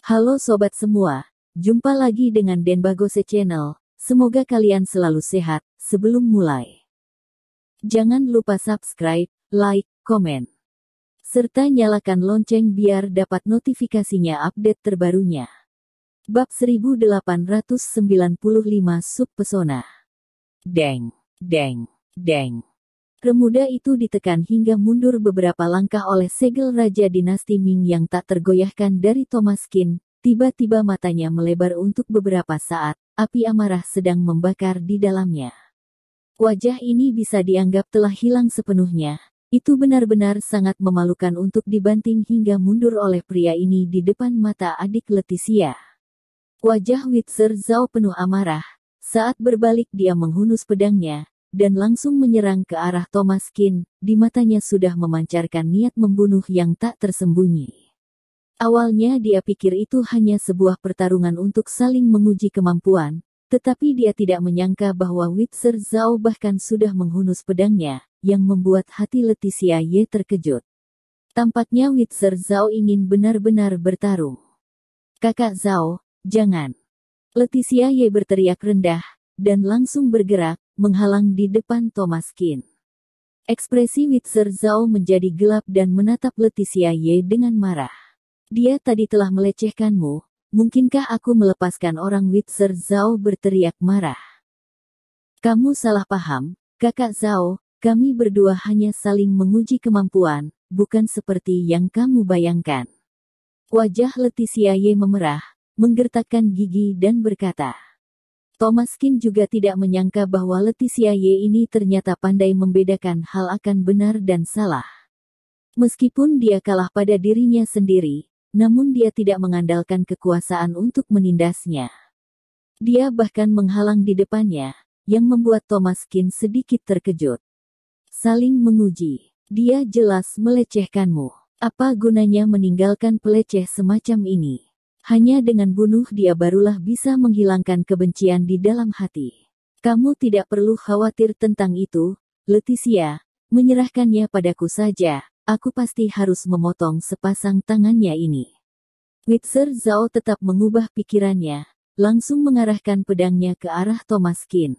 Halo sobat semua, jumpa lagi dengan Denbagose Channel. Semoga kalian selalu sehat. Sebelum mulai, jangan lupa subscribe, like, komen, serta nyalakan lonceng biar dapat notifikasinya update terbarunya. Bab 1895 Sub Pesona. Deng, deng, deng. Pemuda itu ditekan hingga mundur beberapa langkah oleh segel Raja Dinasti Ming yang tak tergoyahkan dari Thomas Qin. Tiba-tiba matanya melebar untuk beberapa saat, api amarah sedang membakar di dalamnya. Wajah ini bisa dianggap telah hilang sepenuhnya. Itu benar-benar sangat memalukan untuk dibanting hingga mundur oleh pria ini di depan mata adik Leticia. Wajah Witzer Zhao penuh amarah. Saat berbalik dia menghunus pedangnya dan langsung menyerang ke arah Thomas Qin. Di matanya sudah memancarkan niat membunuh yang tak tersembunyi. Awalnya dia pikir itu hanya sebuah pertarungan untuk saling menguji kemampuan, tetapi dia tidak menyangka bahwa Witzer Zhao bahkan sudah menghunus pedangnya, yang membuat hati Leticia Ye terkejut. Tampaknya Witzer Zhao ingin benar-benar bertarung. "Kakak Zhao, jangan!" Leticia Ye berteriak rendah, dan langsung bergerak, menghalang di depan Thomas Qin. Ekspresi Witzer Zhao menjadi gelap dan menatap Leticia Ye dengan marah. "Dia tadi telah melecehkanmu, mungkinkah aku melepaskan orang?" Witzer Zhao berteriak marah. "Kamu salah paham, kakak Zhao, kami berdua hanya saling menguji kemampuan, bukan seperti yang kamu bayangkan." Wajah Leticia Ye memerah, menggertakkan gigi dan berkata. Thomas Qin juga tidak menyangka bahwa Leticia Ye ini ternyata pandai membedakan hal akan benar dan salah. Meskipun dia kalah pada dirinya sendiri, namun dia tidak mengandalkan kekuasaan untuk menindasnya. Dia bahkan menghalang di depannya, yang membuat Thomas Qin sedikit terkejut. Saling menguji. Dia jelas melecehkanmu. Apa gunanya meninggalkan peleceh semacam ini? Hanya dengan bunuh dia barulah bisa menghilangkan kebencian di dalam hati. Kamu tidak perlu khawatir tentang itu, Leticia. Menyerahkannya padaku saja, aku pasti harus memotong sepasang tangannya ini. Witzer Zhao tetap mengubah pikirannya, langsung mengarahkan pedangnya ke arah Thomas Qin.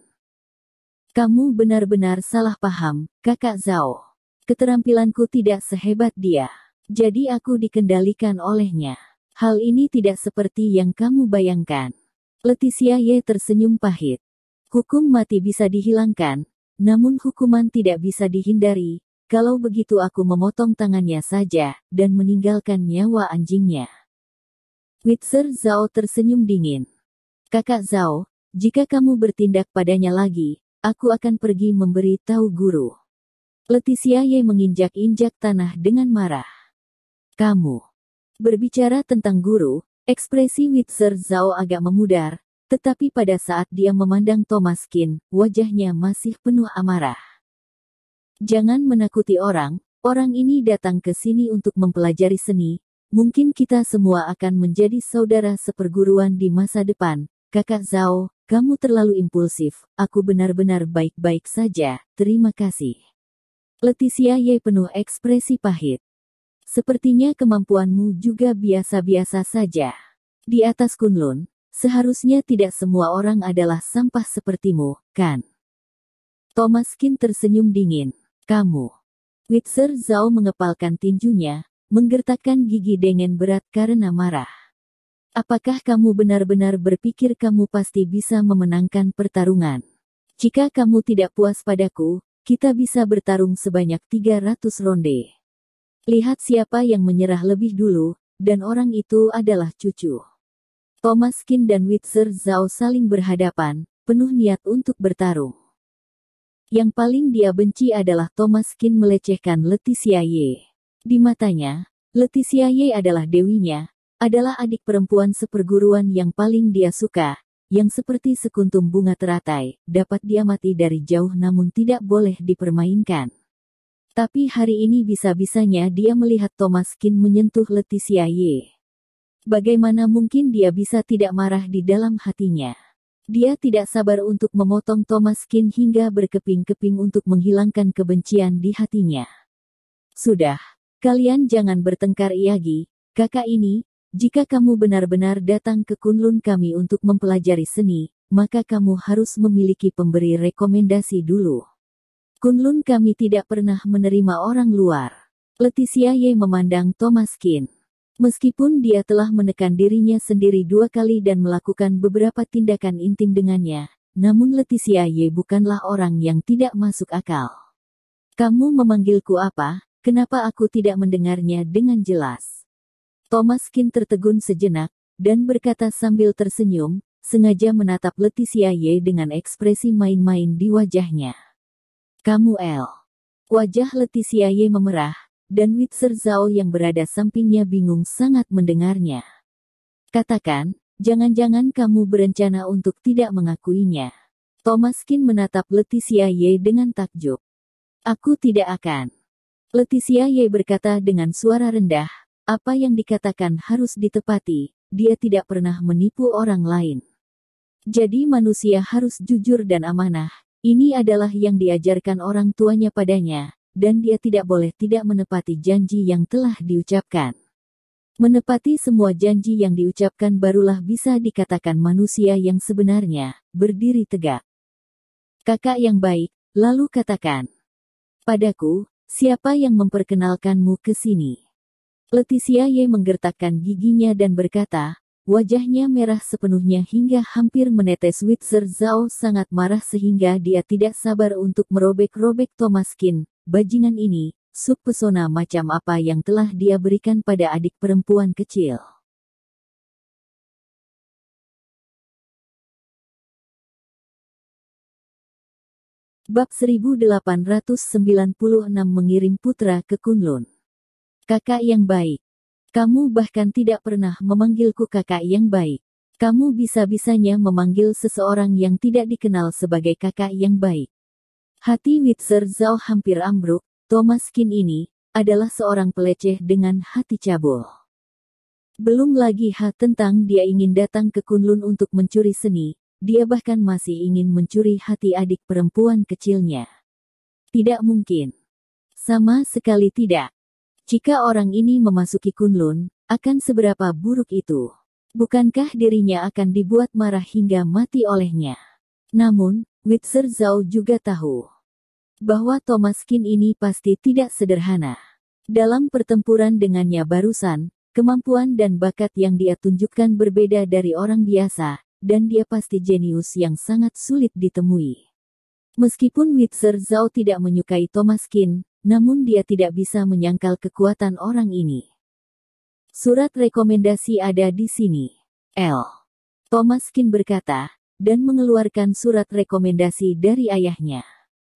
"Kamu benar-benar salah paham, kakak Zhao. Keterampilanku tidak sehebat dia. Jadi aku dikendalikan olehnya. Hal ini tidak seperti yang kamu bayangkan." Leticia Ye tersenyum pahit. "Hukum mati bisa dihilangkan, namun hukuman tidak bisa dihindari. Kalau begitu aku memotong tangannya saja, dan meninggalkan nyawa anjingnya." Witzer Zhao tersenyum dingin. "Kakak Zhao, jika kamu bertindak padanya lagi, aku akan pergi memberi tahu guru." Leticia Ye menginjak-injak tanah dengan marah. "Kamu berbicara tentang guru?" Ekspresi Witzer Zhao agak memudar, tetapi pada saat dia memandang Thomas Qin, wajahnya masih penuh amarah. "Jangan menakuti orang ini datang ke sini untuk mempelajari seni. Mungkin kita semua akan menjadi saudara seperguruan di masa depan. Kakak Zhao, kamu terlalu impulsif, aku benar-benar baik-baik saja, terima kasih." Leticia Ye penuh ekspresi pahit. "Sepertinya kemampuanmu juga biasa-biasa saja. Di atas Kunlun, seharusnya tidak semua orang adalah sampah sepertimu, kan?" Thomas Qin tersenyum dingin. "Kamu." Witzer Zhao mengepalkan tinjunya, menggertakkan gigi dengan berat karena marah. "Apakah kamu benar-benar berpikir kamu pasti bisa memenangkan pertarungan? Jika kamu tidak puas padaku, kita bisa bertarung sebanyak 300 ronde. Lihat siapa yang menyerah lebih dulu, dan orang itu adalah cucu." Thomas Qin dan Witzer Zhao saling berhadapan, penuh niat untuk bertarung. Yang paling dia benci adalah Thomas Qin melecehkan Leticia Ye. Di matanya, Leticia Ye adalah dewinya, adalah adik perempuan seperguruan yang paling dia suka, yang seperti sekuntum bunga teratai, dapat diamati dari jauh namun tidak boleh dipermainkan. Tapi hari ini bisa-bisanya dia melihat Thomas Qin menyentuh Leticia Ye. Bagaimana mungkin dia bisa tidak marah di dalam hatinya? Dia tidak sabar untuk memotong Thomas Qin hingga berkeping-keping untuk menghilangkan kebencian di hatinya. "Sudah, kalian jangan bertengkar lagi, kakak ini, jika kamu benar-benar datang ke Kunlun kami untuk mempelajari seni, maka kamu harus memiliki pemberi rekomendasi dulu. Kunlun kami tidak pernah menerima orang luar. Leticia Ye memandang Thomas Qin. Meskipun dia telah menekan dirinya sendiri 2 kali dan melakukan beberapa tindakan intim dengannya, namun Leticia Ye bukanlah orang yang tidak masuk akal. Kamu memanggilku apa? Kenapa aku tidak mendengarnya dengan jelas? Thomas Qin tertegun sejenak, dan berkata sambil tersenyum, sengaja menatap Leticia Ye dengan ekspresi main-main di wajahnya. Kamu El. Wajah Leticia Ye memerah, dan Witzer Zhao yang berada sampingnya bingung sangat mendengarnya. Katakan, jangan-jangan kamu berencana untuk tidak mengakuinya. Thomas Qin menatap Leticia Ye dengan takjub. Aku tidak akan. Leticia Ye berkata dengan suara rendah, apa yang dikatakan harus ditepati, dia tidak pernah menipu orang lain. Jadi manusia harus jujur dan amanah, ini adalah yang diajarkan orang tuanya padanya. Dan dia tidak boleh tidak menepati janji yang telah diucapkan. Menepati semua janji yang diucapkan barulah bisa dikatakan manusia yang sebenarnya, berdiri tegak. Kakak yang baik, lalu katakan. Padaku, siapa yang memperkenalkanmu ke sini? Leticia Ye menggertakkan giginya dan berkata, wajahnya merah sepenuhnya hingga hampir menetes. Witzer Zhao sangat marah sehingga dia tidak sabar untuk merobek-robek Thomas Qin. Bajingan ini, subpesona macam apa yang telah dia berikan pada adik perempuan kecil. Bab 1896 mengirim putra ke Kunlun. Kakak yang baik. Kamu bahkan tidak pernah memanggilku kakak yang baik. Kamu bisa-bisanya memanggil seseorang yang tidak dikenal sebagai kakak yang baik. Hati Witzer Zhao hampir ambruk. Thomas Qin ini adalah seorang peleceh dengan hati cabul. Belum lagi tentang dia ingin datang ke Kunlun untuk mencuri seni, dia bahkan masih ingin mencuri hati adik perempuan kecilnya. Tidak mungkin. Sama sekali tidak. Jika orang ini memasuki Kunlun, akan seberapa buruk itu? Bukankah dirinya akan dibuat marah hingga mati olehnya? Namun, Witzer Zhao juga tahu bahwa Thomas Qin ini pasti tidak sederhana. Dalam pertempuran dengannya barusan, kemampuan dan bakat yang dia tunjukkan berbeda dari orang biasa, dan dia pasti jenius yang sangat sulit ditemui. Meskipun Witzer Zhao tidak menyukai Thomas Qin, namun dia tidak bisa menyangkal kekuatan orang ini. Surat rekomendasi ada di sini. L. Thomas Qin berkata, dan mengeluarkan surat rekomendasi dari ayahnya.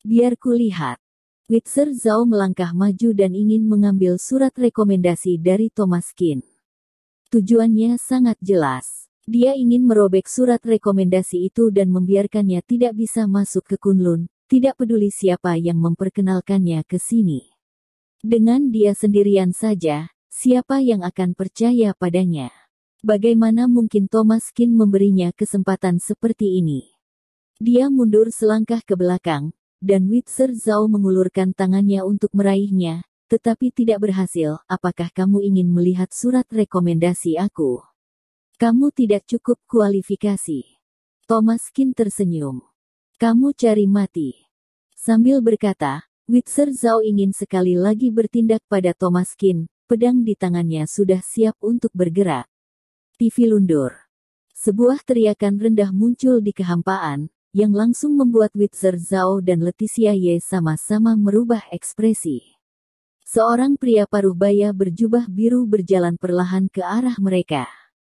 Biar kulihat. Witzer Zhao melangkah maju dan ingin mengambil surat rekomendasi dari Thomas Qin. Tujuannya sangat jelas. Dia ingin merobek surat rekomendasi itu dan membiarkannya tidak bisa masuk ke Kunlun, tidak peduli siapa yang memperkenalkannya ke sini. Dengan dia sendirian saja, siapa yang akan percaya padanya? Bagaimana mungkin Thomas Qin memberinya kesempatan seperti ini? Dia mundur selangkah ke belakang, dan Witzer Zhao mengulurkan tangannya untuk meraihnya, tetapi tidak berhasil. Apakah kamu ingin melihat surat rekomendasi aku? Kamu tidak cukup kualifikasi. Thomas Qin tersenyum. Kamu cari mati. Sambil berkata, Witzer Zhao ingin sekali lagi bertindak pada Thomas Qin, pedang di tangannya sudah siap untuk bergerak. TV lundur. Sebuah teriakan rendah muncul di kehampaan, yang langsung membuat Witzer Zhao dan Leticia Ye sama-sama merubah ekspresi. Seorang pria paruh baya berjubah biru berjalan perlahan ke arah mereka.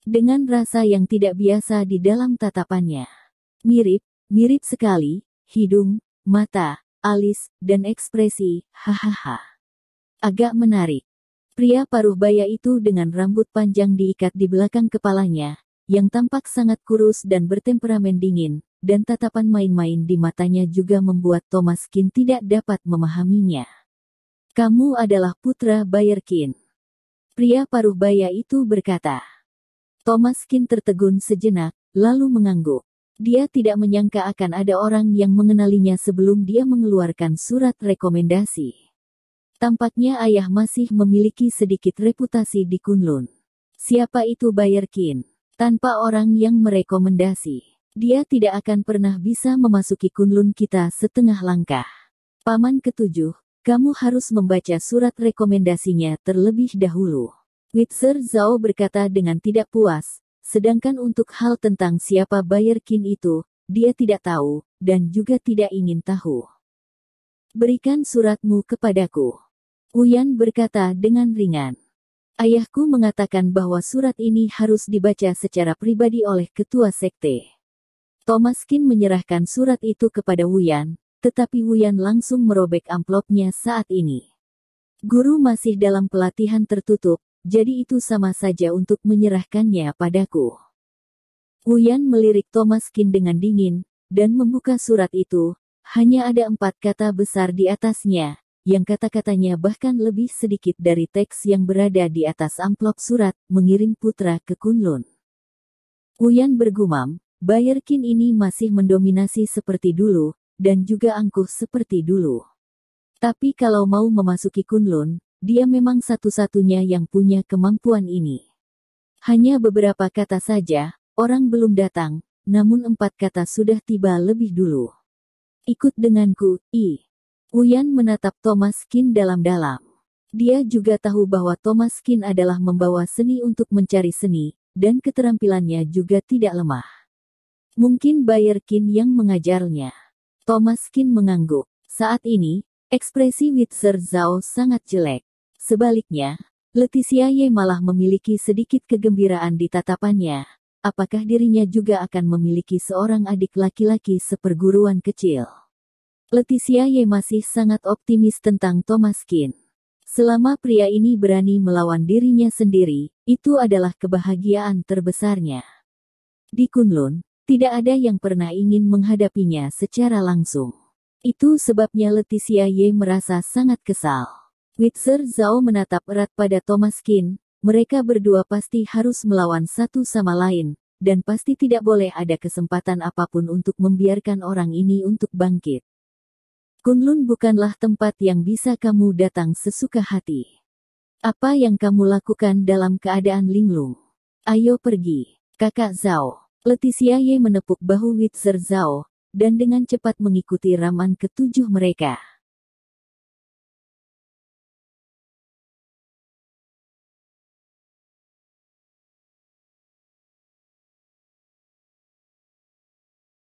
Dengan rasa yang tidak biasa di dalam tatapannya. Mirip sekali, hidung, mata, alis, dan ekspresi, hahaha. Agak menarik. Pria paruh baya itu dengan rambut panjang diikat di belakang kepalanya, yang tampak sangat kurus dan bertemperamen dingin, dan tatapan main-main di matanya juga membuat Thomas Qin tidak dapat memahaminya. Kamu adalah putra Bayer Qin. Pria paruh baya itu berkata. Thomas Qin tertegun sejenak, lalu mengangguk. Dia tidak menyangka akan ada orang yang mengenalinya sebelum dia mengeluarkan surat rekomendasi. Tampaknya ayah masih memiliki sedikit reputasi di Kunlun. Siapa itu Bayer Qin? Tanpa orang yang merekomendasi, dia tidak akan pernah bisa memasuki Kunlun kita setengah langkah. Paman ketujuh, kamu harus membaca surat rekomendasinya terlebih dahulu. Witzer Zhao berkata dengan tidak puas, sedangkan untuk hal tentang siapa Bayer Qin itu, dia tidak tahu, dan juga tidak ingin tahu. Berikan suratmu kepadaku. Wuyan berkata dengan ringan. Ayahku mengatakan bahwa surat ini harus dibaca secara pribadi oleh ketua sekte. Thomas Qin menyerahkan surat itu kepada Wuyan, tetapi Wuyan langsung merobek amplopnya saat ini. Guru masih dalam pelatihan tertutup, jadi itu sama saja untuk menyerahkannya padaku. Wuyan melirik Thomas Qin dengan dingin, dan membuka surat itu. Hanya ada 4 kata besar di atasnya, yang kata-katanya bahkan lebih sedikit dari teks yang berada di atas amplop surat, mengirim putra ke Kunlun. Wuyan bergumam, Bayer Qin ini masih mendominasi seperti dulu, dan juga angkuh seperti dulu. Tapi kalau mau memasuki Kunlun, dia memang satu-satunya yang punya kemampuan ini. Hanya beberapa kata saja. Orang belum datang, namun 4 kata sudah tiba lebih dulu. Ikut denganku, Wuyan menatap Thomas Qin dalam-dalam. Dia juga tahu bahwa Thomas Qin adalah membawa seni untuk mencari seni, dan keterampilannya juga tidak lemah. Mungkin Bayer Qin yang mengajarnya. Thomas Qin mengangguk. Saat ini, ekspresi Witzer Zhao sangat jelek. Sebaliknya, Leticia Ye malah memiliki sedikit kegembiraan di tatapannya. Apakah dirinya juga akan memiliki seorang adik laki-laki seperguruan kecil? Leticia Ye masih sangat optimis tentang Thomas Qin. Selama pria ini berani melawan dirinya sendiri, itu adalah kebahagiaan terbesarnya. Di Kunlun, tidak ada yang pernah ingin menghadapinya secara langsung. Itu sebabnya Leticia Ye merasa sangat kesal. Witzer Zhao menatap erat pada Thomas Qin. Mereka berdua pasti harus melawan satu sama lain, dan pasti tidak boleh ada kesempatan apapun untuk membiarkan orang ini untuk bangkit. Kunlun bukanlah tempat yang bisa kamu datang sesuka hati. Apa yang kamu lakukan dalam keadaan linglung? Ayo pergi, kakak Zhao. Leticia Ye menepuk bahu Witzer Zhao, dan dengan cepat mengikuti raman ketujuh mereka.